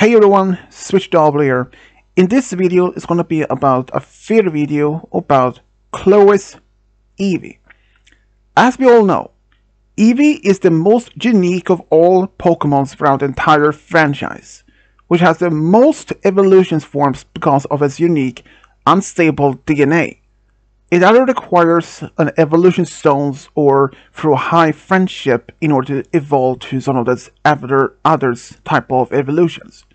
Hey everyone, Switch Double here. In this video, it's gonna be about a filler video about Chloe's Eevee. As we all know, Eevee is the most unique of all Pokemon throughout the entire franchise, which has the most evolution forms because of its unique, unstable DNA. It either requires an evolution stones or through a high friendship in order to evolve to some of its others type of evolutions.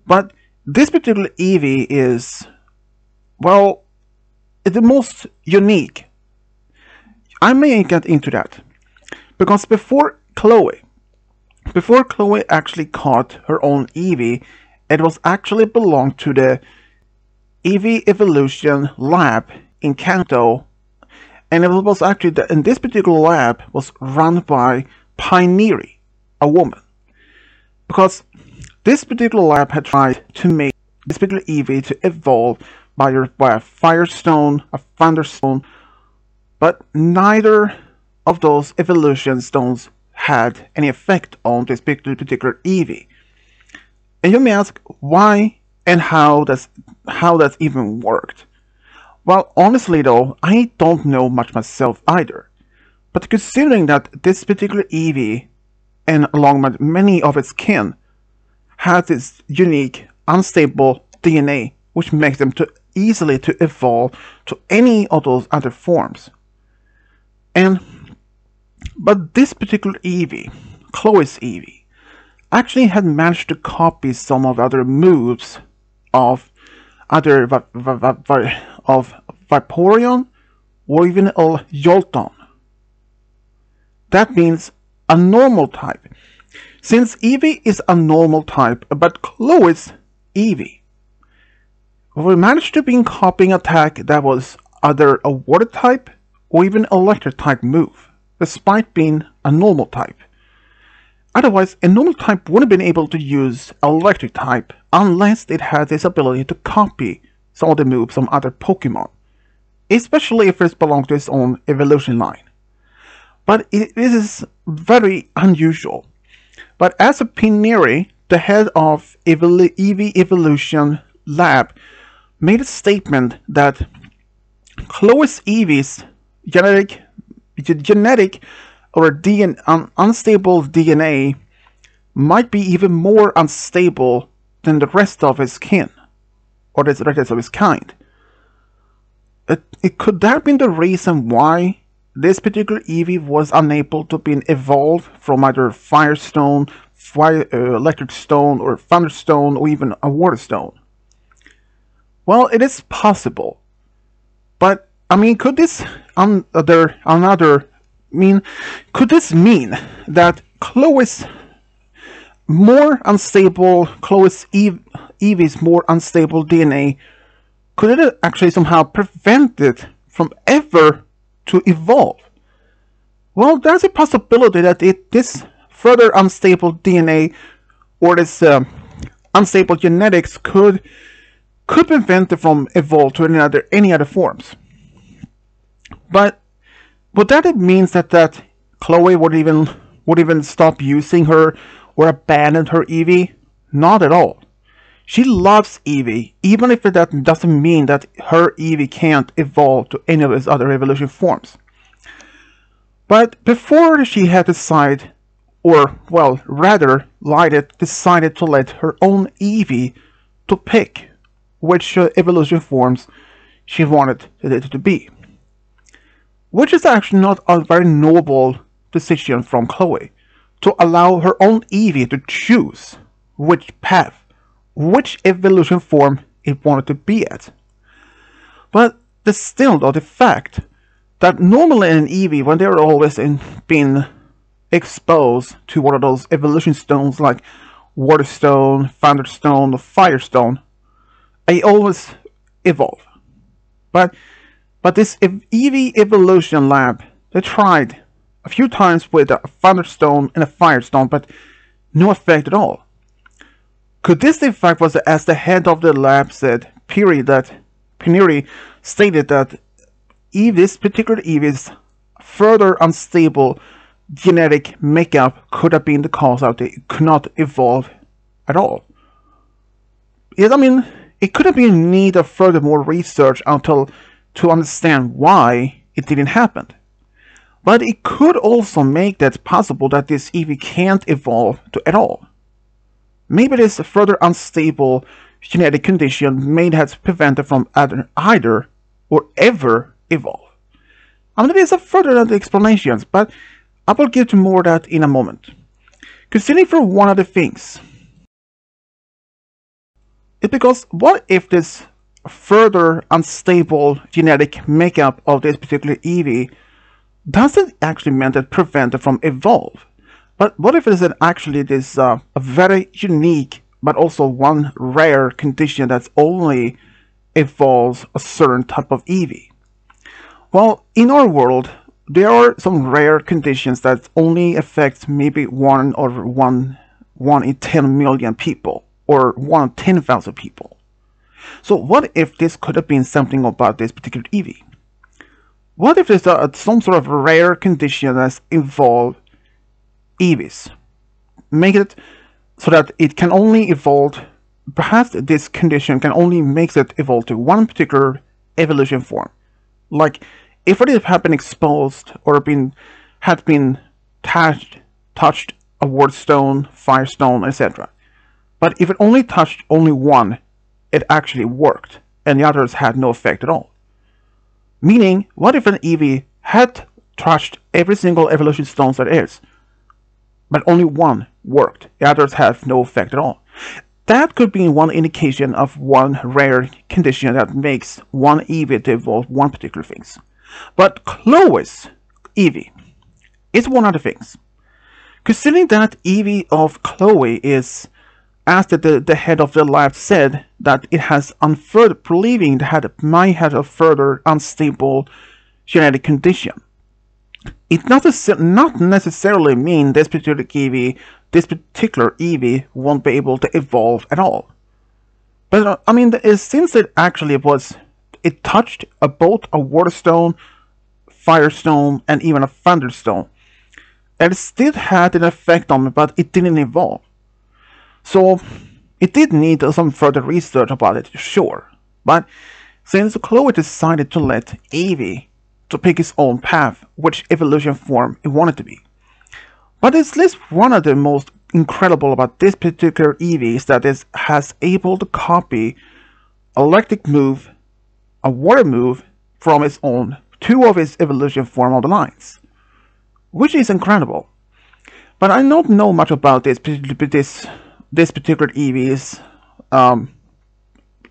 But this particular Eevee is, well, the most unique. I may get into that because before Chloe actually caught her own Eevee, it was actually belonged to the Eevee Evolution Lab in Kanto, and it was actually in this particular lab was run by Pioneery, a woman, because this particular lab had tried to make this particular Eevee to evolve by a Firestone, a Thunderstone, but neither of those evolution stones had any effect on this particular Eevee. And you may ask why and how that even worked. Well, honestly though, I don't know much myself either. But considering that this particular Eevee, and along with many of its kin, has this unique, unstable DNA, which makes them easily to evolve to any of those other forms. But this particular Eevee, Chloe's Eevee, actually had managed to copy some of the other moves of other of Vaporeon or even Jolteon. That means a normal type. Since Eevee is a normal type, but Chloe's Eevee we managed to be copying attack that was either a water type or even electric type move, despite being a normal type. Otherwise, a normal type wouldn't have been able to use electric type unless it had this ability to copy some of the moves from other Pokemon, especially if it belongs to its own evolution line. But this is very unusual. But as a Pioneery, the head of Eevee Evolution Lab, made a statement that Chloe's Eevee's genetic or unstable DNA might be even more unstable than the rest of his kin, or the rest of his kind. It could that have been the reason why this particular Eevee was unable to be evolved from either Firestone, Electric Stone, or Thunderstone, or even a Water Stone? Well, it is possible, but I mean, could this mean that Chloe's Eevee's more unstable DNA, could it actually somehow prevent it from ever to evolve? Well, there's a possibility that this further unstable DNA or this unstable genetics could prevent it from evolve to any other forms. But would that mean that Chloe would even stop using her or abandon her Eevee? Not at all. She loves Eevee, even if that doesn't mean that her Eevee can't evolve to any of its other evolution forms. But before she had decided, or well, rather, decided to let her own Eevee to pick which evolution forms she wanted it to be. Which is actually not a very noble decision from Chloe, to allow her own Eevee to choose which path, which evolution form it wanted to be at. But still though, the fact that normally in an Eevee, when they're always been exposed to one of those evolution stones like Water Stone, Thunderstone, or Firestone, they always evolve. But this Eevee Evolution Lab, they tried a few times with a Thunderstone and a Firestone, but no effect at all. Could this in fact was as the head of the lab said, Pioneery stated that this particular Eevee's further unstable genetic makeup could have been the cause of it could not evolve at all, Yes, I mean, it could have been in need of further more research until to understand why it didn't happen. But it could also make that possible that this Eevee can't evolve at all. Maybe this further unstable genetic condition may have prevented from either or ever evolve. I mean, there's a further explanations, but I will get to more of that in a moment. Considering for one of the things, it's because what if this further unstable genetic makeup of this particular Eevee doesn't actually mean that prevent it from evolve? But what if it is actually this a very unique but also one rare condition that only evolves a certain type of Eevee? Well, in our world, there are some rare conditions that only affect maybe one in 10 million people, or 1 in 10,000 people. So what if this could have been something about this particular Eevee? What if there's some sort of rare condition that's involved Eevees? Make it so that it can only evolve, perhaps this condition can only make it evolve to one particular evolution form. Like, if it had been exposed or had been touched a ward stone, firestone, etc. But if it only touched only one, it actually worked, and the others had no effect at all. Meaning, what if an Eevee had touched every single evolution stone there is, but only one worked, the others have no effect at all? That could be one indication of one rare condition that makes one Eevee to evolve one particular things. But Chloe's Eevee is one of the things. Considering that Eevee of Chloe is, as the head of the lab said, that it has believing that it might have a further unstable genetic condition. It does not necessarily mean this particular Eevee won't be able to evolve at all. But I mean, since it actually it touched both a water stone, firestone, and even a thunderstone, and it still had an effect on it, but it didn't evolve. So it did need some further research about it, sure. But since Chloe decided to let Eevee to pick its own path, which evolution form it wanted to be. But it's least one of the most incredible about this particular Eevee is that it has able to copy electric move, a water move from its own, two of its evolution form of the lines, which is incredible. But I don't know much about this particular Eevee's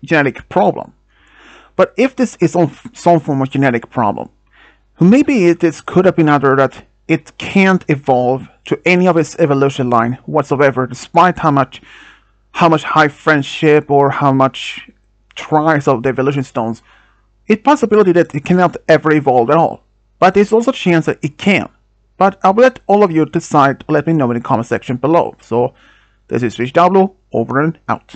genetic problem. But if this is some form of genetic problem, maybe this could have been either that it can't evolve to any of its evolution line whatsoever, despite how much high friendship or how much tries of the evolution stones. It's possibility that it cannot ever evolve at all, but there's also a chance that it can. But I'll let all of you decide. Let me know in the comment section below. So this is Rich Diablo, over and out.